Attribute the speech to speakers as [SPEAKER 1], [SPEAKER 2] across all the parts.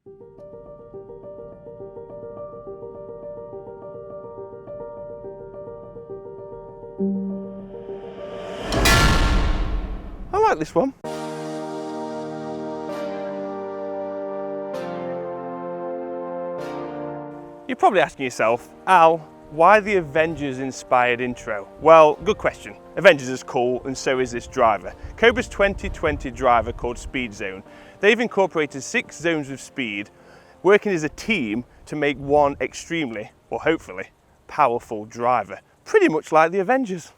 [SPEAKER 1] I like this one. You're probably asking yourself, Al, why the Avengers inspired intro? Well, good question. Avengers is cool and so is this driver. Cobra's 2020 driver called Speedzone. They've incorporated 6 zones of speed, working as a team to make one extremely, or hopefully, powerful driver. Pretty much like the Avengers.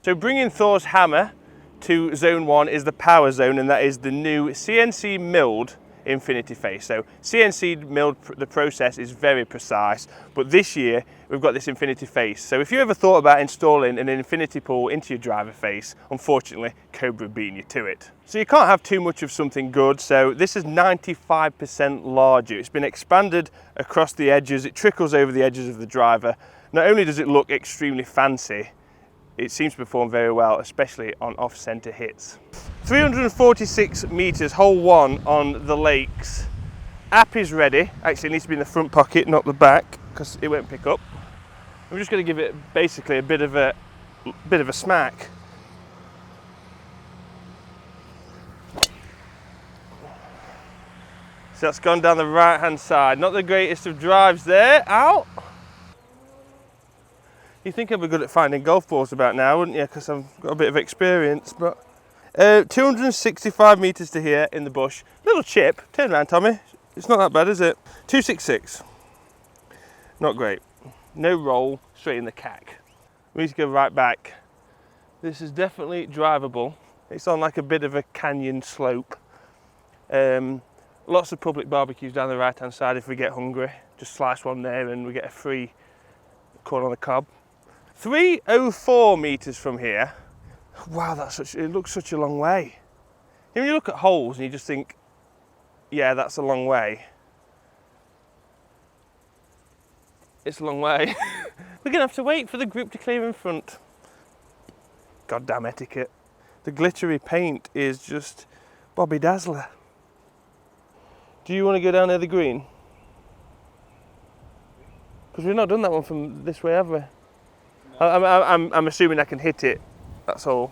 [SPEAKER 1] So bringing Thor's hammer to zone 1 is the power zone, and that is the new CNC milled infinity face. So CNC milled, the process is very precise, but this year we've got this infinity face. So if you ever thought about installing an infinity pull into your driver face, unfortunately Cobra beating you to it. So you can't have too much of something good, so this is 95% larger. It's been expanded across the edges, it trickles over the edges of the driver. Not only does it look extremely fancy, it seems to perform very well, especially on off-center hits. 346 meters, hole 1 on the lakes. App is ready. Actually, it needs to be in the front pocket, not the back, because it won't pick up. I'm just going to give it basically a bit of a smack. So that's gone down the right-hand side. Not the greatest of drives there. Out. You think I'd be good at finding golf balls about now, wouldn't you? Because I've got a bit of experience. But 265 meters to here in the bush. Little chip. Turn around, Tommy. It's not that bad, is it? 266. Not great. No roll. Straight in the cack. We need to go right back. This is definitely drivable. It's on like a bit of a canyon slope. Lots of public barbecues down the right-hand side if we get hungry. Just slice one there and we get a free corn on the cob. 304 meters from here. Wow, it looks such a long way. When you look at holes and you just think, yeah, that's a long way. It's a long way. We're gonna have to wait for the group to clear in front. Goddamn etiquette. The glittery paint is just Bobby Dazzler. Do you want to go down near the green? Because we've not done that one from this way, have we? No. I'm assuming I can hit it, that's all.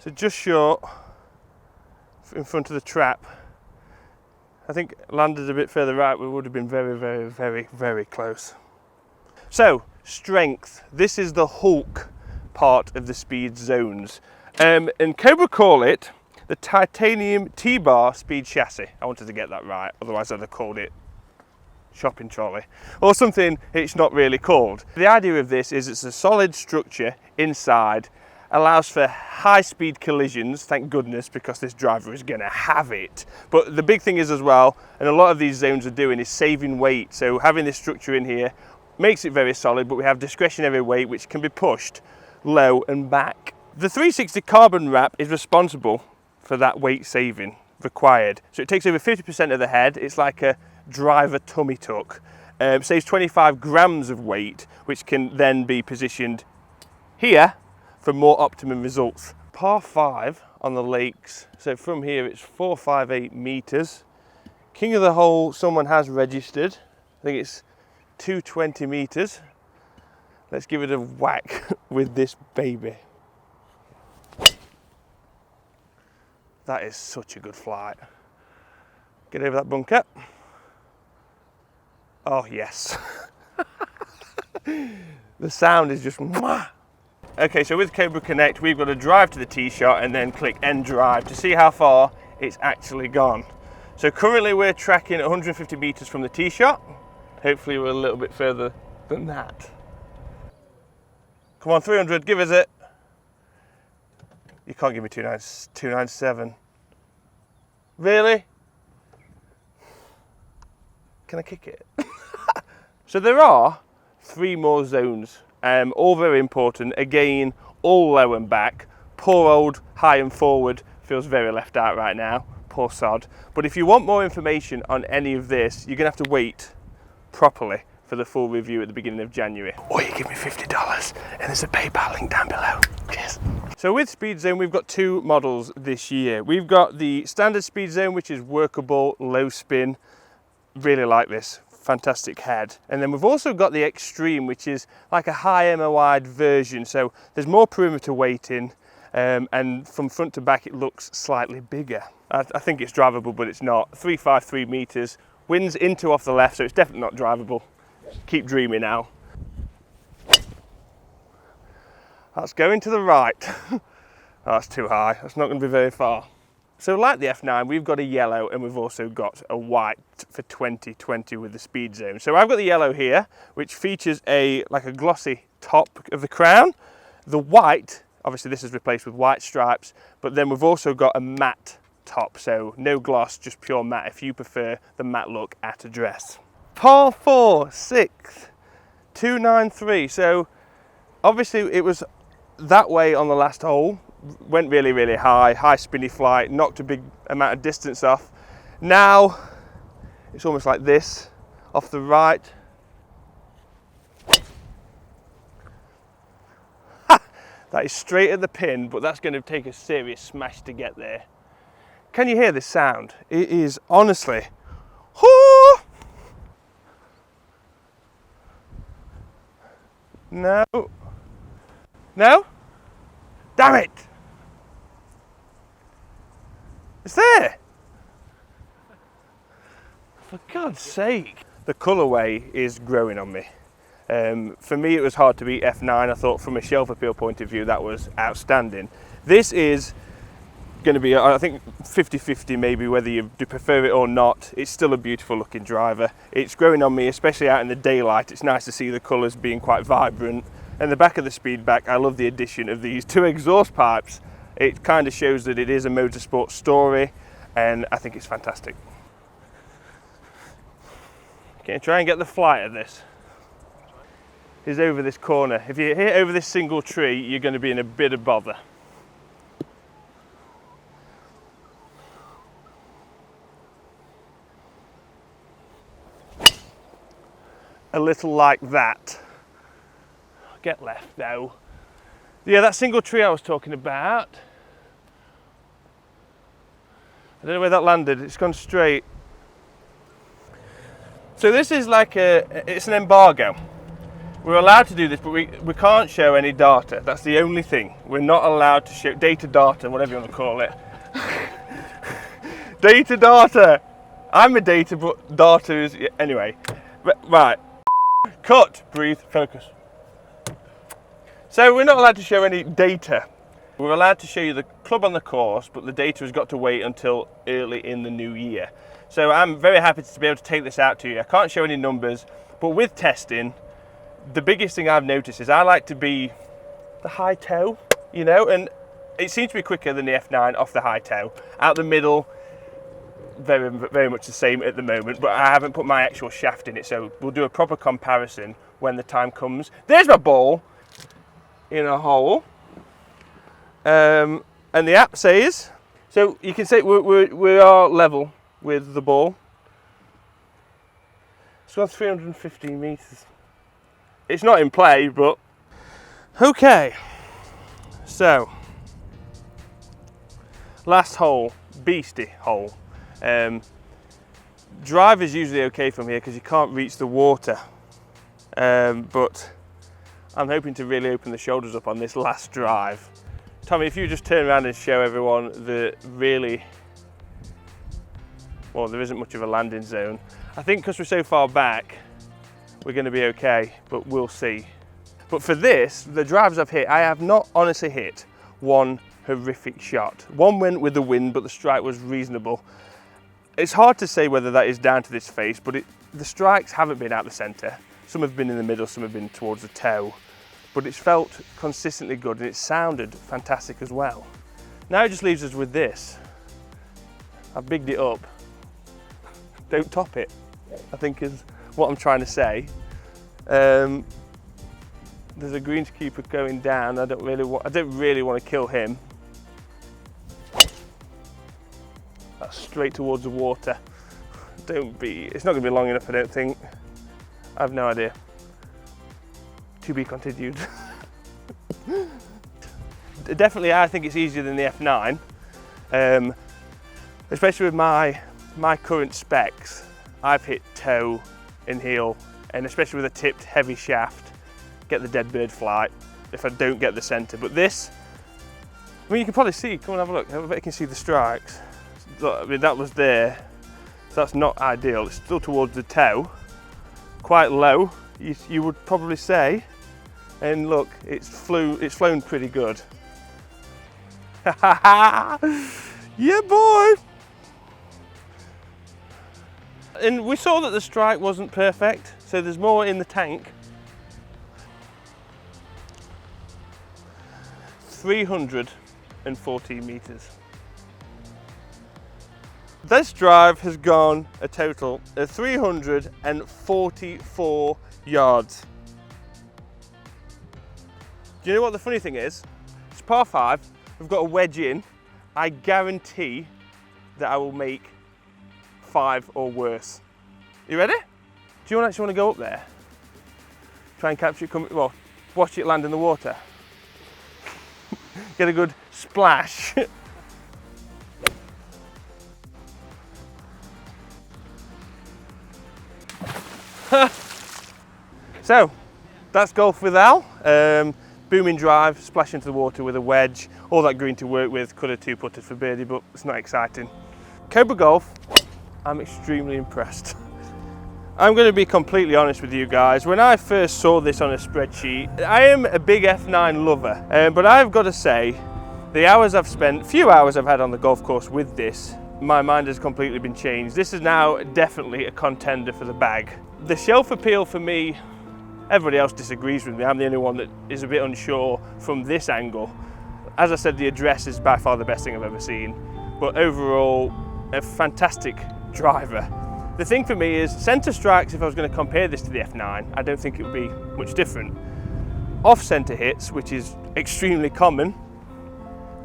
[SPEAKER 1] So just short in front of the trap. I think landed a bit further right, we would have been very, very, very, very close. So, strength. This is the Hulk part of the speed zones. And Cobra call it the titanium T-bar speed chassis. I wanted to get that right, otherwise I'd have called it shopping trolley or something it's not really called. The idea of this is it's a solid structure inside, allows for high speed collisions, thank goodness, because this driver is gonna have it. But the big thing is as well, and a lot of these zones are doing, is saving weight. So having this structure in here makes it very solid, but we have discretionary weight which can be pushed low and back. The 360 carbon wrap is responsible for that weight saving required. So it takes over 50% of the head. It's like a driver tummy tuck. Saves 25 grams of weight, which can then be positioned here for more optimum results. Par 5 on the lakes. So from here it's 458 meters. King of the hole, someone has registered. I think it's 220 meters. Let's give it a whack with this baby. That is such a good flight. Get over that bunker. Oh yes. The sound is just mwah. Okay, so with Cobra Connect, we've got to drive to the tee shot and then click end drive to see how far it's actually gone. So currently we're tracking 150 meters from the tee shot. Hopefully we're a little bit further than that. Come on, 300, give us it. You can't give me 297. Really? Can I kick it? So there are 3 more zones, all very important. Again, all low and back. Poor old high and forward feels very left out right now. Poor sod. But if you want more information on any of this, you're gonna have to wait properly for the full review at the beginning of January. Or you give me $50 and there's a PayPal link down below. Cheers. So with Speedzone, we've got two models this year. We've got the standard Speedzone, which is workable, low spin. Really like this, fantastic head. And then we've also got the Xtreme, which is like a high MOI'd version. So there's more perimeter weighting, and from front to back it looks slightly bigger. I think it's drivable, but it's not. 353 meters, winds into off the left, so it's definitely not drivable. Keep dreaming now. That's going to the right. Oh, that's too high, that's not going to be very far. So like the F9, we've got a yellow and we've also got a white for 2020 with the Speedzone. So I've got the yellow here, which features like a glossy top of the crown. The white, obviously this is replaced with white stripes, but then we've also got a matte top, so no gloss, just pure matte if you prefer the matte look at address. Par 4, 6th, 293. So obviously it was that way on the last hole. Went really, really high spinny flight, knocked a big amount of distance off. Now it's almost like this, off the right. Ha! That is straight at the pin, but that's going to take a serious smash to get there. Can you hear this sound? It is honestly, whoo! No, no, damn it! It's there! For God's sake! The colourway is growing on me. For me it was hard to beat F9. I thought from a shelf appeal point of view that was outstanding. This is going to be, I think, 50-50 maybe whether you do prefer it or not. It's still a beautiful looking driver. It's growing on me, especially out in the daylight. It's nice to see the colours being quite vibrant. And the back of the Speedback, I love the addition of these two exhaust pipes. It kind of shows that it is a motorsport story, and I think it's fantastic. Okay, try and get the flight of this. Is over this corner. If you hit over this single tree, you're going to be in a bit of bother. A little like that. Get left though. Yeah, that single tree I was talking about. I don't know where that landed, it's gone straight. So this is like it's an embargo. We're allowed to do this, but we can't show any data. That's the only thing. We're not allowed to show data, whatever you want to call it. Data. I'm a data, but data is, anyway. Right. Cut, breathe, focus. So we're not allowed to show any data. We're allowed to show you the club on the course, but the data has got to wait until early in the new year. So I'm very happy to be able to take this out to you. I can't show any numbers, but with testing, the biggest thing I've noticed is I like to be the high toe, you know, and it seems to be quicker than the F9 off the high toe. Out the middle, very, very much the same at the moment, but I haven't put my actual shaft in it, so we'll do a proper comparison when the time comes. There's my ball in a hole, and the app says, so you can say we are level with the ball. It's gone 315 meters. It's not in play, but okay. So last hole, beastie hole. Drive is usually okay from here because you can't reach the water, but I'm hoping to really open the shoulders up on this last drive. Tommy, if you just turn around and show everyone the really, well, there isn't much of a landing zone. I think because we're so far back, we're going to be okay, but we'll see. But for this, the drives I've hit, I have not honestly hit one horrific shot. One went with the wind, but the strike was reasonable. It's hard to say whether that is down to this face, but the strikes haven't been out the centre. Some have been in the middle, some have been towards the toe, but it's felt consistently good and it sounded fantastic as well. Now it just leaves us with this. I've bigged it up. Don't top it, I think is what I'm trying to say. There's a greenskeeper going down. I don't really want to kill him. That's straight towards the water. It's not going to be long enough, I don't think. I have no idea. To be continued. Definitely, I think it's easier than the F9, especially with my current specs. I've hit toe and heel, and especially with a tipped heavy shaft, get the dead bird flight if I don't get the centre. But this, I mean, you can probably see, come and have a look, I bet you can see the strikes. Look, I mean, that was there, so that's not ideal. It's still towards the toe, quite low, you would probably say. And look, it's flown pretty good. Yeah, boy! And we saw that the strike wasn't perfect, so there's more in the tank. 314 meters. This drive has gone a total of 344 yards. Do you know what the funny thing is? It's par 5, we've got a wedge in. I guarantee that I will make 5 or worse. You ready? Do you actually want to go up there? Try and capture it, well, watch it land in the water. Get a good splash. So, that's golf with Al. Booming drive, splash into the water with a wedge, all that green to work with, could have 2-putted for birdie, but it's not exciting. Cobra Golf, I'm extremely impressed. I'm going to be completely honest with you guys. When I first saw this on a spreadsheet, I am a big F9 lover, but I've got to say, the hours I've spent, few hours I've had on the golf course with this, my mind has completely been changed. This is now definitely a contender for the bag. The shelf appeal for me, everybody else disagrees with me. I'm the only one that is a bit unsure from this angle. As I said, the address is by far the best thing I've ever seen, but overall, a fantastic driver. The thing for me is centre strikes, if I was going to compare this to the F9, I don't think it would be much different. Off-centre hits, which is extremely common,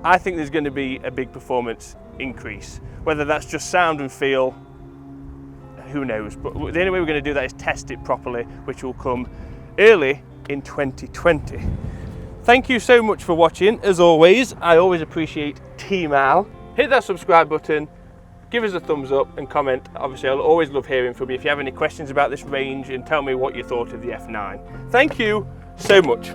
[SPEAKER 1] I think there's going to be a big performance increase. Whether that's just sound and feel, who knows, but the only way we're going to do that is test it properly, which will come early in 2020. Thank you so much for watching. As always, I always appreciate Team Al. Hit that subscribe button, give us a thumbs up and comment. Obviously, I'll always love hearing from you. If you have any questions about this range, and tell me what you thought of the F9. Thank you so much.